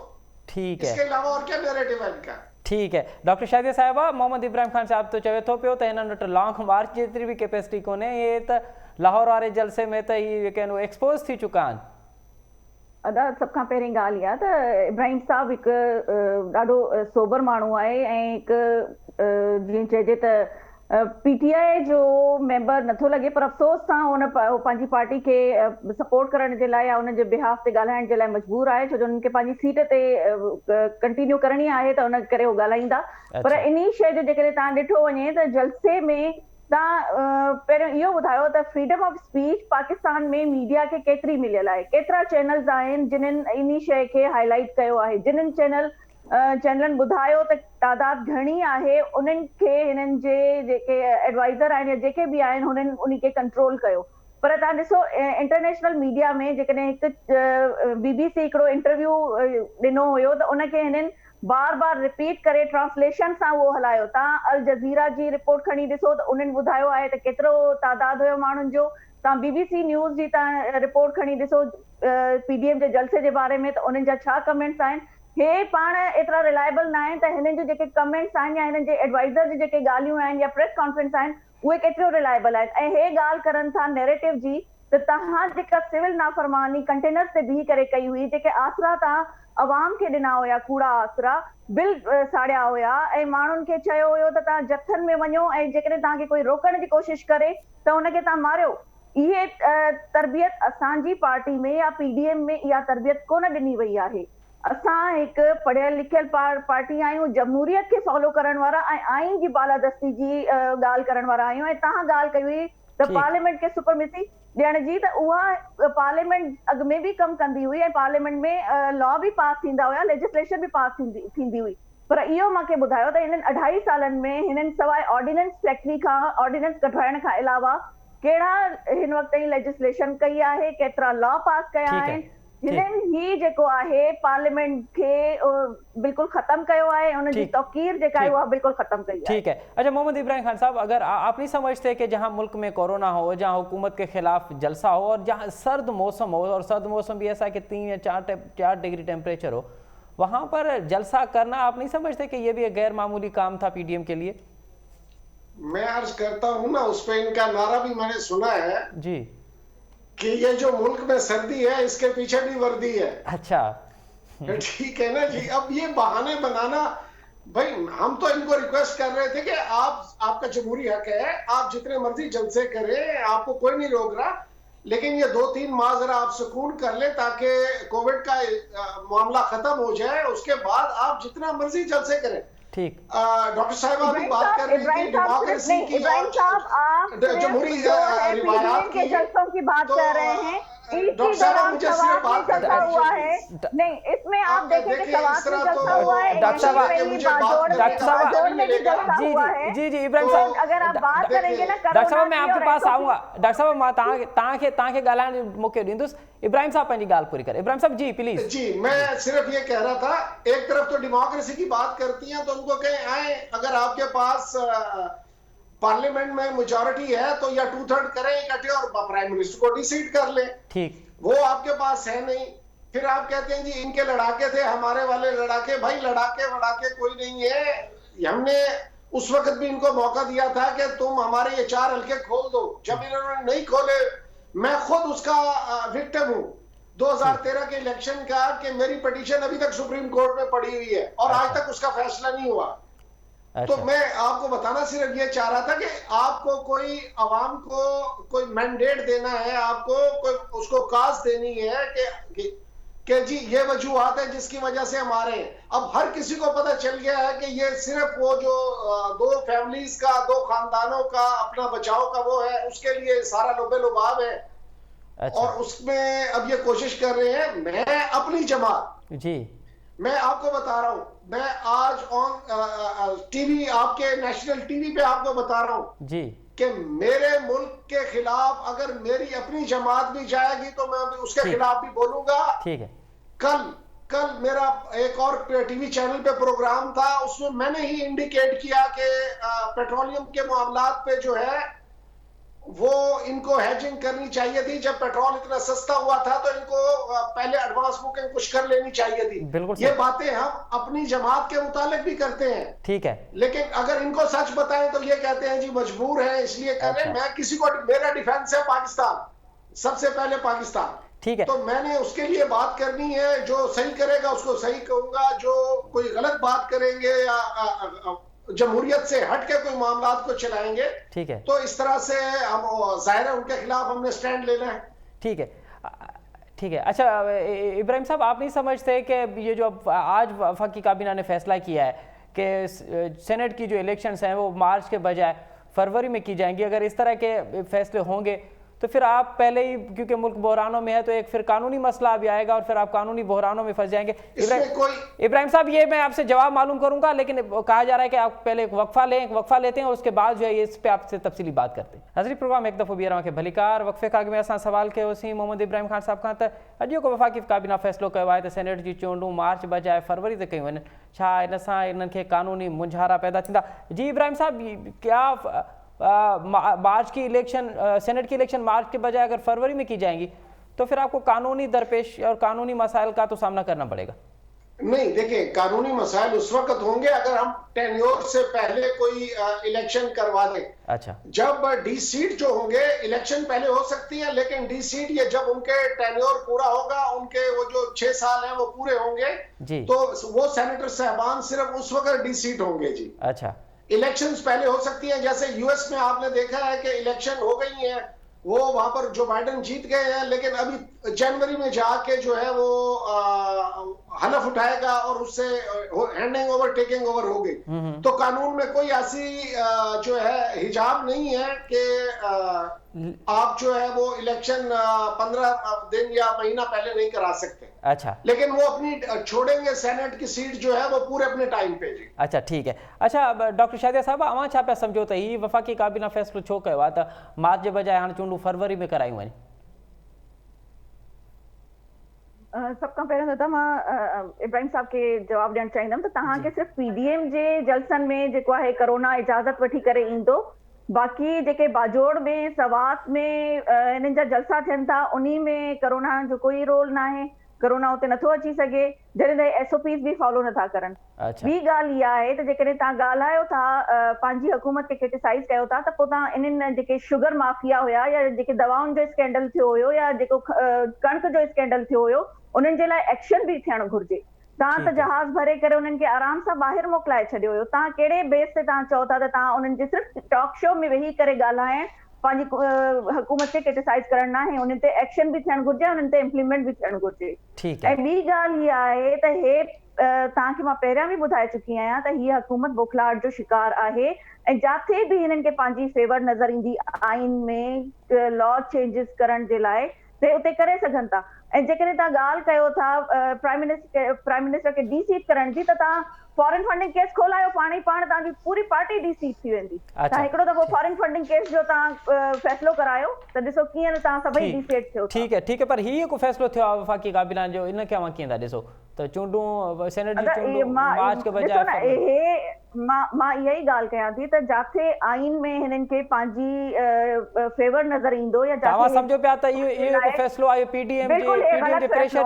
ठीक है, इसके अलावा और क्या नैरेटिव है इनका? ठीक है। डॉक्टर शादिया साहिबा, मोहम्मद इब्राहिम खान साहब तो चवे थो पियो त हिननि लॉन्ग मार्च जेतिरी भी कैपेसिटी कोन्हे, ये त लाहौर वारे जलसे में त ही एक्सपोज थी चुका आहिनि। अदा सभ खां पहिरीं ॻाल्हि इहा त इब्राहिम साहब हिकु ॾाढो सोबर माण्हू आहे ऐं हिकु जीअं चइजे त पीटीआई जो मेंबर नथो लॻे, पर अफ़सोस सां हुन पंहिंजी पार्टी खे सपोर्ट करण जे लाइ या हुन जे बिहाफ ते ॻाल्हाइण जे लाइ मजबूर आहे, छो जो हुननि खे पंहिंजी सीट ते कंटिन्यू करणी आहे त हुन करे उहो ॻाल्हाईंदा। पर इन शइ जो जेकॾहिं तव्हां ॾिठो वञे त जलसे में तव्हां पहिरियों इहो ॿुधायो त फ्रीडम ऑफ स्पीच पाकिस्तान में मीडिया खे केतिरी मिलियल आहे? केतिरा चैनल्स आहिनि जिन्हनि इन शइ खे हाईलाइट कयो आहे? जिन्हनि चैनलनि ॿुधायो त तादाद घणी आहे, उन्हनि खे हिननि जे जेके एडवाइज़र आहिनि या जेके बि आहिनि हुननि उन खे कंट्रोल कयो। पर तव्हां ॾिसो इंटरनेशनल मीडिया में जेकॾहिं हिकु BBC हिकिड़ो इंटरव्यू ॾिनो हुयो त उनखे हिननि बार बार रिपीट करे ट्रांसलेशन सां उहो हलायो। तव्हां अल जज़ीरा जी रिपोर्ट खणी ॾिसो त उन्हनि ॿुधायो आहे त केतिरो तादाद हुयो माण्हुनि जो। तव्हां BBC न्यूज़ जी तव्हां रिपोर्ट खणी ॾिसो PDM जे जलसे जे बारे में, त उन्हनि जा छा कमेंट्स आहिनि। हे पाण एतिरा रिलायबल न आहिनि त हिननि जो जेके कमेंट्स आहिनि या हिननि जे एडवाइज़र जी जेके ॻाल्हियूं आहिनि या प्रेस कॉन्फ्रेंस आहिनि उहे केतिरो रिलायबल आहिनि। ऐं हे ॻाल्हि करनि था नैरेटिव जी त तव्हां जेका सिविल नाफ़रमानी कंटेनर्स ते बीही करे कई हुई, जेके आसरा तव्हां अवाम खे ॾिना हुया, कूड़ा आसरा बिल साड़िया हुया ऐं माण्हुनि खे चयो हुयो त तव्हां जथनि में वञो ऐं जेकॾहिं तव्हांखे कोई रोकण जी कोशिशि करे त उनखे तव्हां मारियो। इहे तरबियत असांजी पार्टी में या PDM में इहा तरबियत कोन ॾिनी वई आहे। असां हिकु पढ़ियल लिखियल पार्टी आहियूं, जमहूरियत खे फॉलो करण वारा ऐं आइन जी बालादस्ती जी ॻाल्हि करण वारा आहियूं। ऐं तव्हां ॻाल्हि कई हुई त पार्लियामेंट खे सुपरमिसी ॾियण जी, त उहा पार्लियामेंट अॻु में बि कमु कंदी हुई ऐं पार्लियामेंट में लॉ बि पास थींदा हुया, लेजिस्लेशन बि पास थींदी हुई। पर इहो मूंखे ॿुधायो त हिननि 2.5 सालनि में हिननि सवाइ ऑर्डिनेंस फैक्ट्री खां ऑर्डिनेंस कढाइण खां अलावा कहिड़ा हिन वक़्त ताईं लेजिस्लेशन कई आहे, केतिरा लॉ पास कया आहिनि। हिननि ही जेको आहे पार्लियामेंट खे बिल्कुल खत्म कयो आहे, उन जी तौकीर जेका है वो बिल्कुल खत्म कई है। ठीक है। अच्छा मोहम्मद इब्राहिम खान साहब, अगर आप नहीं समझते कि जहां मुल्क में कोरोना हो, जहां हुकूमत के खिलाफ जलसा हो और जहां सर्द मौसम हो, और सर्द मौसम भी ऐसा कि 3 या 4 डिग्री टेम्परेचर हो, वहां पर जलसा करना आप नहीं समझते कि ये भी एक गैर मामूली काम था PDM के लिए? मैं अर्ज करता हूँ ना, उस पे इनका नारा भी मैंने सुना है जी कि ये जो मुल्क में सर्दी है इसके पीछे भी वर्दी है। अच्छा ठीक है ना जी। अब ये बहाने बनाना, भाई हम तो इनको रिक्वेस्ट कर रहे थे कि आपका जमहूरी हक है, आप जितने मर्जी जलसे करें, आपको कोई नहीं रोक रहा, लेकिन ये 2-3 माह जरा आप सुकून कर ले ताकि कोविड का मामला खत्म हो जाए, उसके बाद आप जितना मर्जी जलसे करें। ठीक। डॉक्टर साहिबा भी बात कर रही थी डेमोक्रेसी की, जमहूरी रिवायात के जलसों की बात कर रहे हैं। डॉक्टर साहब मुझे सिर्फ बात जलसा हुआ है नहीं, इसमें आप देखेंगे सवात में जलसा हुआ है, डॉक्टर साहब जी जी इब्राहिम साहब, अगर आप बात करेंगे ना, डॉक्टर साहब मैं आपके पास आऊंगा। डॉक्टर साहब मां तव्हांखे ॻाल्हाइण जो मौक़ो ॾींदुसि। इब्राहिम साहब पंहिंजी ॻाल्हि पूरी करे। इब्राहिम साहब जी प्लीज। जी मैं सिर्फ ये कह रहा था, एक तरफ तो डेमोक्रेसी की बात करती हैं तो उनको कहें आए, अगर आपके पास पार्लियामेंट में मेजॉरिटी है तो या 2/3 करें इकट्ठे और प्राइम मिनिस्टर को डिसीड कर ले। ठीक, वो आपके पास है नहीं। फिर आप कहते हैं जी इनके लड़ाके थे, हमारे वाले लड़ाके। भाई लड़ाके कोई नहीं है। हमने उस वक्त भी इनको मौका दिया था कि तुम हमारे ये 4 हल्के खोल दो, जब इन्होंने नहीं खोले, मैं खुद उसका विक्टिम हूँ 2013 के इलेक्शन का, कि मेरी पिटीशन अभी तक सुप्रीम कोर्ट में पड़ी हुई है और आज तक उसका फैसला नहीं हुआ। तो मैं आपको बताना सिर्फ ये चाह रहा था कि आपको कोई अवाम को कोई मैंडेट देना है, आपको कोई उसको काज देनी है कि जी ये वजूहत है जिसकी वजह से हमारे, अब हर किसी को पता चल गया है कि ये सिर्फ वो जो 2 फैमिलीज का, 2 खानदानों का अपना बचाव का वो है, उसके लिए सारा लुबे लुभाव है। अच्छा। और उसमें अब ये कोशिश कर रहे हैं। मैं अपनी जमात जी, मैं आपको बता रहा हूं, मैं आज ऑन टीवी, आपके नेशनल टीवी पे आपको बता रहा हूं जी कि मेरे मुल्क के खिलाफ अगर मेरी अपनी जमात भी जाएगी तो मैं उसके खिलाफ भी बोलूंगा। ठीक है। कल मेरा एक और टीवी चैनल पे प्रोग्राम था, उसमें मैंने ही इंडिकेट किया कि पेट्रोलियम के मामलात पे जो है वो इनको हेजिंग करनी चाहिए थी। जब पेट्रोल इतना सस्ता हुआ था तो इनको पहले एडवांस बुकिंग कुछ कर लेनी चाहिए थी। ये बातें हम अपनी जमात के मुतालिक भी करते हैं। ठीक है। लेकिन अगर इनको सच बताएं तो ये कहते हैं जी मजबूर है इसलिए कर रहे हैं। मैं किसी को, मेरा डिफेंस है पाकिस्तान, सबसे पहले पाकिस्तान। ठीक है। तो मैंने उसके लिए बात करनी है, जो सही करेगा उसको सही कहूंगा, जो कोई गलत बात करेंगे या जमहूरियत से हट के कोई मामलात को चलाएंगे, ठीक है, तो इस तरह से हम जाहिर है उनके खिलाफ हमने स्टैंड लेना है। ठीक है, ठीक है। अच्छा इब्राहिम साहब, आप नहीं समझते कि ये जो आज वफाकी काबीना ने फैसला किया है कि सेनेट की जो इलेक्शंस हैं वो मार्च के बजाय फरवरी में की जाएंगी, अगर इस तरह के फैसले होंगे تو پھر آپ پہلے ہی کیونکہ ملک بحرانوں میں ہے تو ایک پھر قانونی مسئلہ بھی آئے گا اور پھر آپ قانونی بحرانوں میں پھنس جائیں گے. ابراہیم صاحب یہ میں آپ سے جواب معلوم کروں گا لیکن کہا جا رہا ہے کہ آپ پہلے ایک وقفہ لیتے ہیں اور اس کے بعد جو ہے اس پہ آپ سے تفصیلی بات کرتے ہیں. حضری پروگرام ایک دفعہ بھی رہا کہ بھلیکار وقفے کا میں اساں سوال کے اسی محمد ابراہیم خان صاحب کہاں اجو کو وفاقی کابینہ فیصلو کयो आहे त سینٹ जी चूंडूं मार्च बजाए फरवरी ते कयूं आहिनि. छा इन सां इन्हनि खे कानूनी मुंझारा पैदा थींदा? जी इब्राहिम साहब, क्या मार्च की इलेक्शन सेनेट की इलेक्शन मार्च के बजाय अगर फरवरी में की जाएंगी तो फिर आपको कानूनी दरपेश और कानूनी मसाइल का तो सामना करना पड़ेगा? नहीं, देखिए कानूनी मसाइल उस वक्त होंगे अगर हम टेन्योर से पहले कोई इलेक्शन करवा दें. अच्छा, जब डी सीट जो होंगे इलेक्शन पहले हो सकती है लेकिन डी सीट ये जब उनके टेन्योर पूरा होगा, उनके वो जो 6 साल हैं वो पूरे होंगे जी, तो वो सेनेटर साहबान सिर्फ उस वक्त डी सीट होंगे जी. अच्छा, इलेक्शंस पहले हो सकती हैं. जैसे यूएस में आपने देखा है कि इलेक्शन हो गई है, वो वहां पर जो बाइडेन जीत गए हैं लेकिन अभी जनवरी में जाके जो है वो हलफ उठाएगा और उससे हैंडिंग ओवर टेकिंग ओवर हो गई. तो कानून में कोई ऐसी जो है हिजाब नहीं है कि आप जो है वो इलेक्शन 15 दिन या महीना पहले नहीं करा सकते. अच्छा, लेकिन वो अपनी छोड़ेंगे सेनेट की सीट जो है वो पूरे अपने टाइम पे जी. अच्छा, ठीक है. अच्छा डॉक्टर शादिया साहब, अवां छा पिया सम्झो त ही वफ़ाक़ी काबीना फ़ैसिलो छो कयो आहे त मार्च जे बजाय हाणे चूंडूं फरवरी में करायूं आहिनि? सभ खां पहिरियों त मां इब्राहिम साहब खे जवाब ॾियणु चाहींदमि त तव्हांखे सिर्फ़ु पीडीएम जे जलसनि में जेको आहे कोरोना इजाज़त वठी करे ईंदो, बाक़ी जेके बाजोड़ में सवात में हिननि जा जलसा थियनि था उन्ही में कोरोना जो कोई रोल न आहे. कोरोना उते नथो अची सघे जॾहिं त SOPs बि फॉलो नथा करनि. ॿी ॻाल्हि इहा आहे त जेकॾहिं तव्हां ॻाल्हायो था पंहिंजी हुकूमत खे क्रिटिसाइज़ कयो था त पोइ तव्हां इन्हनि जेके शुगर माफिया हुया या जेके दवाउनि जो स्कैंडल थियो हुयो या जेको कणिक जो स्कैंडल थियो हुयो उन्हनि जे लाइ एक्शन बि थियणु घुरिजे. तव्हां त जहाज़ भरे करे उन्हनि खे आराम सां ॿाहिरि मोकिलाए छॾियो हुयो. तव्हां कहिड़े बेस ते तव्हां चओ था त तव्हां उन्हनि जे सिर्फ़ु टॉक शो में वेही करे ॻाल्हाइण पंहिंजी हुकूमत खे क्रिटिसाइज़ करण न आहे, उन्हनि ते एक्शन बि थियणु घुरिजे, उन्हनि ते इम्प्लीमेंट बि थियणु घुरिजे. ऐं ॿी ॻाल्हि इहा आहे त हे तव्हांखे मां पहिरियां बि ॿुधाए चुकी आहियां त हीअ हुकूमत बौखलाहट जो शिकार आहे ऐं जिथे बि हिननि खे पंहिंजी फेवर नज़र ईंदी आइन में लॉ चेंजिस करण जे लाइ ते उते करे सघनि था. ऐं जेकॾहिं तव्हां ॻाल्हि कयो था प्राइम मिनिस्टर खे डी सीट करण जी त तव्हां फॉरेन फंडिंग केस खोलायो, पाण तव्हांजी पूरी पार्टी डी सीट थी वेंदी. तव्हां हिकिड़ो दफ़ो फॉरेन फंडिंग केस जो तव्हां फ़ैसिलो करायो त ॾिसो कीअं तव्हां सभई डी सीट थियो. ठीक है, पर हीअ को फ़ैसिलो थियो आहे वफ़ाक़ी काबीना जो, इन खे अवां कीअं था ॾिसो त चूंडूं सेनेट जी चूंडूं मार्च के बजाय? मां इहा ई ॻाल्हि कयां थी त जिथे आइन में हिननि खे पंहिंजी फेवर नज़र ईंदो या तव्हां सम्झो पिया त इहो फ़ैसिलो आहे पीडीएम जे प्रेशर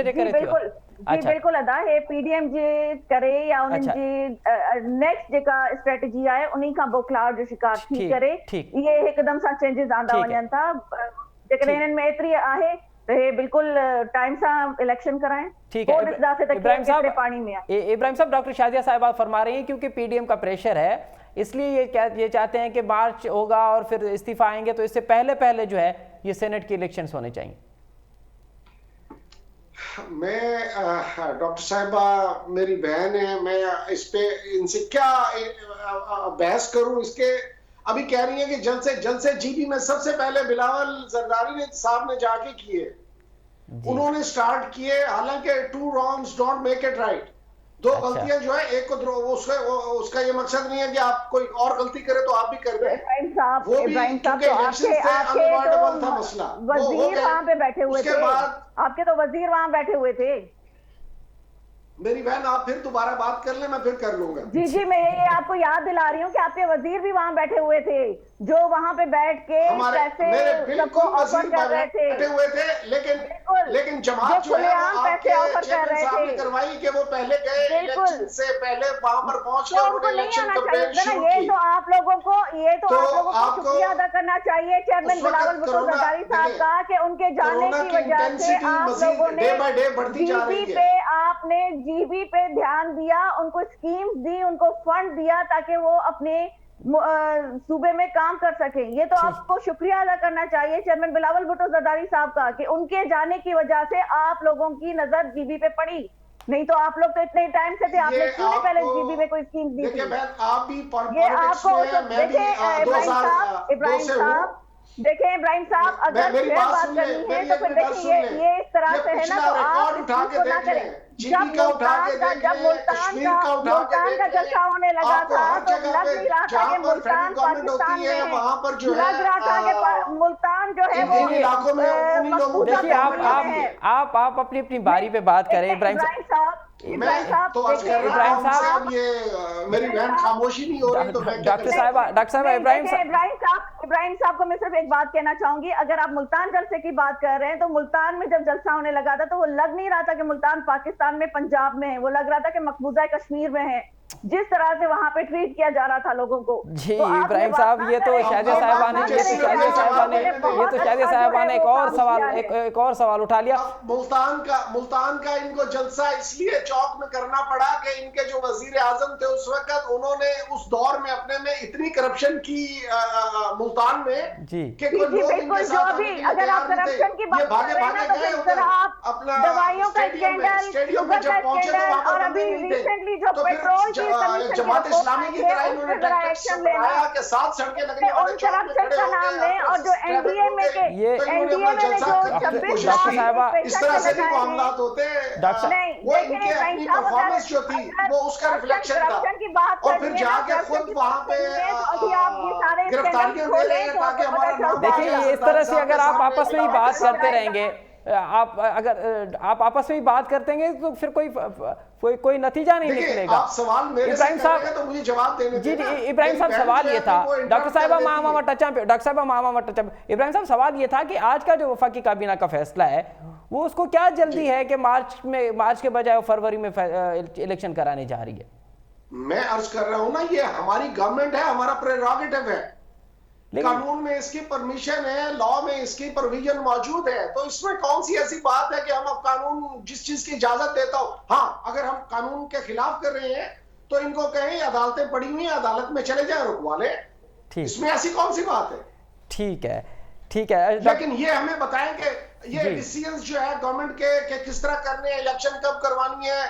जे करे थियो? जी बिल्कुल अदा, हे पीडीएम जे करे या उन्हनि जी नेक्स्ट जेका स्ट्रेटजी आहे उन्ही खां बौखलाहट जो शिकार थी करे इहे हिकदम सां चेंजिस आंदा वञनि था. जेकॾहिं हिननि में एतिरी आहे तो ये बिल्कुल टाइम से इलेक्शन कराएं. ठीक है इब्राहिम साहब, इब्राहिम साहब डॉक्टर शादिया साहिबा फरमा रही हैं क्योंकि पीडीएम का प्रेशर है इसलिए ये चाहते हैं कि मार्च होगा और फिर इस्तीफा आएंगे तो इससे पहले जो है ये सेनेट की इलेक्शंस होने चाहिए. मैं डॉक्टर साहिबा मेरी बहन है, मैं इस पे इनसे क्या बहस करूं. इसके अभी कह रही है कि जल्द से जीबी में सबसे पहले बिलावल जरदारी साहब ने जाके किए, उन्होंने स्टार्ट किए. हालांकि 2 wrongs don't make it right. 2 गलतियां जो है एक को उसका ये मकसद नहीं है कि आप कोई और गलती करे तो आप भी कर दें. वो भी क्योंकि इलेक्शन से अनअवॉइडेबल था मसला. वजीर वहां पे बैठे हुए थे, आपके तो वजीर वहां बैठे हुए थे. मेरी बहन आप फिर दोबारा बात कर ले, मैं फिर कर लूंगा. जी मैं ये आपको याद दिला रही हूँ कि आपके वजीर भी वहाँ बैठे हुए थे जो वहाँ पे बैठ के पैसे सबको ऑफर कर रहे थे. बैठे हुए थे लेकिन जमात जो है पैसे ऑफर कर रहे थे करवाई कि वो पहले गए इलेक्शन से पहले वहाँ पर पहुँच के उन्होंने इलेक्शन कैंपेन शुरू की. ये तो आप लोगों को शुक्रिया अदा करना चाहिए चेयरमैन बिलावल भुट्टो जरदारी साहब का कि उनके जाने की वजह से आप लोगों ने जीबी पे ध्यान दिया, उनको स्कीम्स दी, उनको फंड दिया ताकि वो अपने सूबे में काम कर सके. ये तो आपको शुक्रिया अदा करना चाहिए चेयरमैन बिलावल भुट्टो जरदारी साहब का कि उनके जाने की वजह से आप लोगों की नजर जीबी पे पड़ी. नहीं तो आप लोग तो इतने टाइम से थे, आपने क्यों नहीं पहले जीबी में कोई स्कीम दी थी? आप भी ये आपको देखिए इब्राहिम साहब دیکھیں ابراہیم صاحب اگر میری پھر بات بات سن لیں، کرنی ہے میری تو ایک پھر منٹ دیکھیں سن لیں، یہ اس طرح یہ سے ہے نا پچھلا تو آپ ریکارڈ اس اٹھا چیز کے کو نہ دیکھ کریں. لیں، جب چینی کا اٹھا کے ملتان دیکھ جب لیں، ملتان کشمیر کا اٹھا کے کا دیکھ جلسہ لیں. ہونے لگا آپ کو تھا ہر تو جگہ لگ پہ نہیں رہا تھا جہاں کہ پر فیڈرل ملتان گورنمنٹ پاکستان ہوتی ہے میں ہے, وہاں پر جو ہے لگ رہا تھا کہ ملتان جو ہے وہ ان علاقوں میں انہی لوگوں مقبوضہ دیکھیے کشمیر میں ہے. آپ اپنی اپنی باری پہ بات کریں. ابراہیم میں تو عرض کر رہا ہوں سے اب یہ میری بہن خاموشی نہیں ہو رہی تو میں کیا ڈاکٹر صاحبہ ابراہیم صاحب کو میں صرف ایک بات کہنا چاہوں گی. اگر آپ ملتان جلسے کی بات کر رہے ہیں تو ملتان میں جب جلسہ ہونے لگا تھا تو وہ لگ نہیں رہا تھا کہ ملتان پاکستان میں پنجاب میں ہے, وہ لگ رہا تھا کہ مقبوضہ کشمیر میں ہے, جس طرح سے وہاں پہ ٹریٹ کیا جا رہا تھا لوگوں کو. جی ابراہیم صاحب یہ تو شاہدہ صاحبہ نے ایک اور سوال اٹھا لیا. ملتان کا ان کو جلسہ اس لیے چوک میں کرنا پڑا کہ ان کے جو وزیر اعظم تھے اس وقت انہوں نے اس دور میں اپنے میں اتنی کرپشن کی ملتان میں کہ کوئی لوگ ان کے ساتھ آنے کے لیے تیار نہیں تھے. یہ بھاگے بھاگے گئے ادھر اپنا اسٹیڈیم میں جب پہنچے تو وہاں پر بندے نہیں تھے. تو پھر جماعت اسلامی کی طرح انہوں نے ٹیکٹکس بنایا کہ 7 سڑکیں لگنے والے چوک میں کھڑے ہو گئے اور ٹریفک روک گئے تو انہوں نے اپنا جلسہ کرنے کی کوشش کی. اس طرح سے نہیں معاملات ہوتے. وہ ان کے اپنی پرفارمنس جو تھی وہ اس کا ریفلیکشن تھا. اور پھر جا کے خود وہاں پہ گرفتاریاں دے رہے ہیں تاکہ ہمارا نام. دیکھیے اس طرح سے اگر آپ آپس میں ہی بات کرتے رہیں گے, آپ آپس میں ہی بات کرتے ہیں تو پھر کوئی نتیجہ نہیں نکلے گا. آپ سوال میرے سے کریں گے تو مجھے جواب دینے جی ابراہیم صاحب سوال یہ تھا, ڈاکٹر صاحبہ ابراہیم صاحب سوال یہ تھا کہ آج کا جو وفاقی کابینہ کا فیصلہ ہے وہ اس کو کیا جلدی ہے کہ مارچ کے بجائے فروری میں الیکشن کرانے جا رہی ہے. میں عرض کر رہا ہوں نا یہ ہماری گورنمنٹ ہے, ہمارا پریروگیٹو ہے. قانون میں اس کی پرمیشن ہے, لا میں اس کی پروویژن موجود ہے, تو اس میں کون سی ایسی بات ہے کہ ہم اب قانون جس چیز کی اجازت دیتا ہو. ہاں اگر ہم قانون کے خلاف کر رہے ہیں تو ان کو کہیں عدالتیں پڑی ہوئی ہیں, عدالت میں چلے جائیں, رکوا لیں. اس میں ایسی کون سی بات ہے؟ ٹھیک ہے لیکن یہ ہمیں بتائیں کہ یہ ڈیسیژنز جو ہے گورنمنٹ کے کہ کس طرح کرنے ہیں, الیکشن کب کروانی ہے,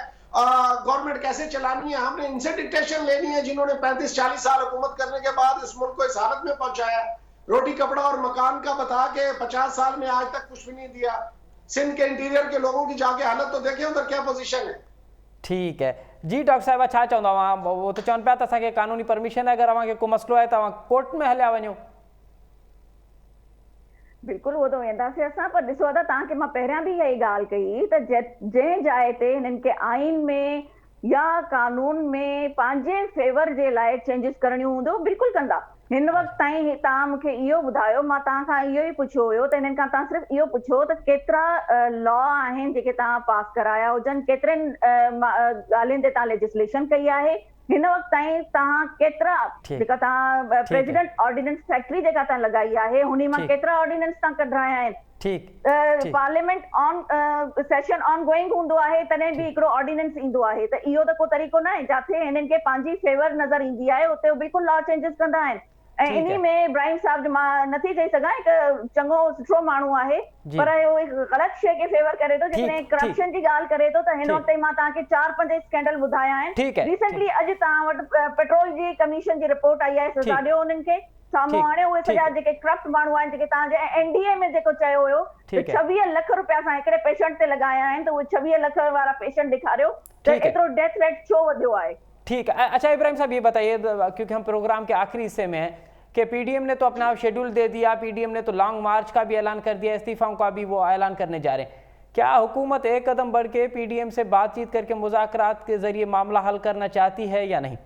گورنمنٹ کیسے چلانی ہے, ہم نے ان سے ڈکٹیشن لینی ہے جنہوں نے 35-40 سال حکومت کرنے کے بعد اس ملک کو اس حالت میں پہنچایا. روٹی کپڑا اور مکان کا بتا کے 50 سال میں آج تک کچھ بھی نہیں دیا. سندھ کے انٹیریئر کے لوگوں کی جا کے حالت تو دیکھیں ادھر کیا پوزیشن ہے. ٹھیک ہے جی ڈاکٹر صاحبہ چھا چاہتا وہاں وہ تو چون پیا تھا کہ قانونی پرمیشن ہے, اگر وہاں کو مسئلو ہے تو وہاں کورٹ میں ہلیا ونو. बिल्कुल वो तो वेंदासीं असां, पर ॾिसो था तव्हांखे मां पहिरियां बि इहा ई ॻाल्हि कई त जंहिं जाइ ते हिननि खे आइन में या कानून में पंहिंजे फेवर जे लाइ चेंजिस करणियूं हूंदियूं बिल्कुलु कंदा. हिन वक़्तु ताईं तव्हां मूंखे इहो ॿुधायो, मां तव्हां खां इहो ई पुछियो हुयो त हिननि खां तव्हां सिर्फ़ु इहो पुछो त केतिरा लॉ आहिनि जेके तव्हां पास कराया हुजनि, केतिरनि ॻाल्हियुनि ते तव्हां लेजिस्लेशन कई आहे. हिन वक़्तु ताईं तव्हां केतिरा जेका तव्हां प्रेसिडेंट ऑर्डिनेंस फैक्ट्री जेका तव्हां लॻाई आहे हुन मां केतिरा ऑर्डिनेंस तव्हां कढाया आहिनि. Parliament on session on going हूंदो आहे तॾहिं बि हिकिड़ो ऑर्डिनेंस ईंदो आहे, त इहो त को तरीक़ो न आहे जिथे हिननि खे पंहिंजी फेवर नज़र ईंदी आहे उते बिल्कुलु लॉ चेंजिस कंदा आहिनि. ऐं इन में इब्राहिम साहब मां नथी चई सघां हिकु चङो सुठो माण्हू आहे, पर इहो हिकु ग़लति शइ खे फेवर करे थो, जेकॾहिं करप्शन जी ॻाल्हि करे थो त हिन वक़्तु मां तव्हांखे 4-5 स्कैंडल ॿुधाया आहिनि. रिसेंटली अॼु तव्हां वटि पेट्रोल जी कमीशन जी रिपोर्ट आई आहे, सज़ा ॾियो उन्हनि खे. साम्हूं हाणे उहे सॼा जेके करप्ट माण्हू आहिनि जेके तव्हांजे एनडीए में जेको चयो हुयो 26 लख रुपया असां हिकिड़े पेशेंट ते लॻाया आहिनि, त उहे 26 लख वारा पेशेंट ॾेखारियो त एतिरो डेथ रेट छो वधियो आहे. ठीक है. अच्छा इब्राहिम साहब ये बताइए, क्योंकि हम प्रोग्राम के आखिरी हिस्से में हैं, कि पीडीएम ने तो अपना शेड्यूल दे दिया, पीडीएम ने तो लॉन्ग मार्च का भी ऐलान कर दिया, इस्तीफाओं का भी वो ऐलान करने जा रहे हैं. क्या हुकूमत एक कदम बढ़ के पीडीएम से बातचीत करके मुज़ाकरात के जरिए मामला हल करना चाहती है या नहीं?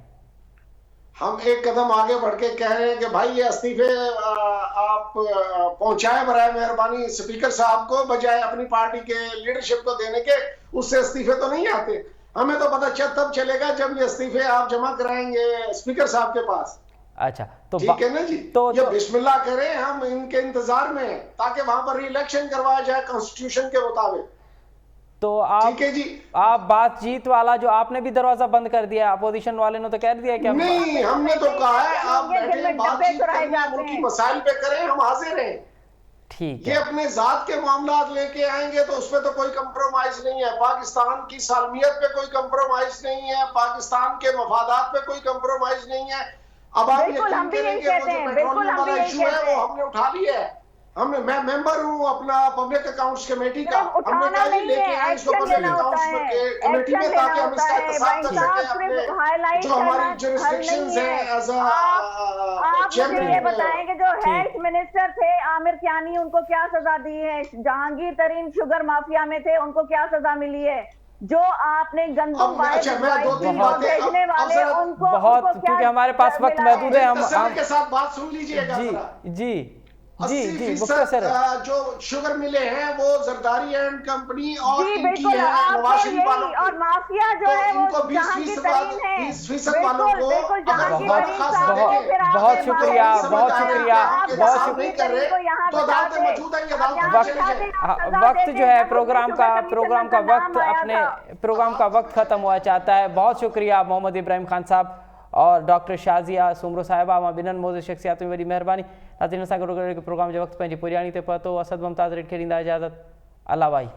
हम एक कदम आगे बढ़ के कह रहे हैं कि भाई ये इस्तीफे आप पहुंचाएं बराए मेहरबानी स्पीकर साहब को, बजाय अपनी पार्टी के लीडरशिप को देने के. उससे इस्तीफे तो नहीं आते. हमें तो पता तब चलेगा जब ये इस्तीफे आप जमा कराएंगे स्पीकर साहब के पास. अच्छा तो ठीक है ना जी, ये बिस्मिल्लाह करें, हम इनके इंतजार में हैं ताकि वहां पर इलेक्शन करवाया जाए कॉन्स्टिट्यूशन के मुताबिक. तो आप ठीक है जी, आप बातचीत वाला जो आपने भी दरवाजा बंद कर दिया, अपोजिशन वाले ने तो कह दिया कि नहीं, हमने तो कहा है आप बैठे बातचीत करें, मुल्की मसाइल पे करें, हम हाजिर हैं. ठीक ये है. अपने जात के मामला लेके आएंगे तो उस पर तो कोई कंप्रोमाइज नहीं है. पाकिस्तान की सालमियत पे कोई कंप्रोमाइज नहीं है, पाकिस्तान के मफादात पे कोई कंप्रोमाइज नहीं है. अब आप बिल्कुल, हम यकीन भी यही करेंगे वो कहते जो हैं, पेट्रोलियम बिल्कुल हम भी वाला यही इशू है कहते वो हैं। हमने उठा लिया है। मैं मेंबर हूँ अपना पब्लिक अकाउंट्स कमेटी का। सिर्फ हमने उठाना कहा जी नहीं लेके है, आए इसको एक्शन पब्लिक लेना होता अकाउंट्स है, कमेटी एक्शन में लेना ताकि हम होता इसका है। एहतसाब भाई कर साहब सकें सिर्फ अपने हाईलाइट जो हमारी करना हल जुरिस्डिक्शंस नहीं हैं है। एज आप मुझे ये चेयरमैन। बताएं कि जो हेल्थ मिनिस्टर थे आमिर कियानी, उनको क्या सजा दी है? जहांगीर तरीन शुगर माफिया में थे, उनको क्या सजा मिली है? जो आपने गंदम वाले अच्छा, मैं दो तीन भेजने बातें वाले अब उनको बहुत, उनको क्या क्योंकि हमारे पास वक्त मिला महदूद है, हम तसल्ली के साथ बात सुन लीजिएगा जी जरा। जी जी जी 80% मुख्तसर जो शुगर मिले हैं वो जरदारी एंड कंपनी और जी इनकी बिल्कुल, है आपको नवाज शरीफ वालों यही की। और माफिया जो तो है वो इनको 20% जहांगीर तरीन है। 20% वालों बिल्कुल को बिल्कुल, अगर जहांगीर बहुत- तरीन खास साहब देखें, को फिर बहुत आपने शुक्रिया, बाहर बहुत निकाला। शुक्रिया, आप बहुत जहांगीर नहीं कर रहे, तरीन को यहाँ तो अदालतें बिठाते, मौजूद हैं, ये आप अदालतें यहाँ चले बिठाते, जाएं। आप सजा वक्त देते, जो है जब प्रोग्राम शुगर का कमीशन प्रोग्राम का नाम वक्त आया अपने था। प्रोग्राम का वक्त खत्म हुआ चाहता है। बहुत शुक्रिया मोहम्मद इब्राहिम खान साहब और डॉक्टर शाज़िया सुमरो साहिबा, मां ॿिन्हिनि मौज़ूद शख़्सियात में वॾी महिरबानी। नाज़रीन, असां गॾु प्रोग्राम जे वक़्तु पंहिंजी पुरियाणी ते पहुतो। असद मुमताज़ रेड खे ॾींदा इजाज़त। अल्लाह भाई।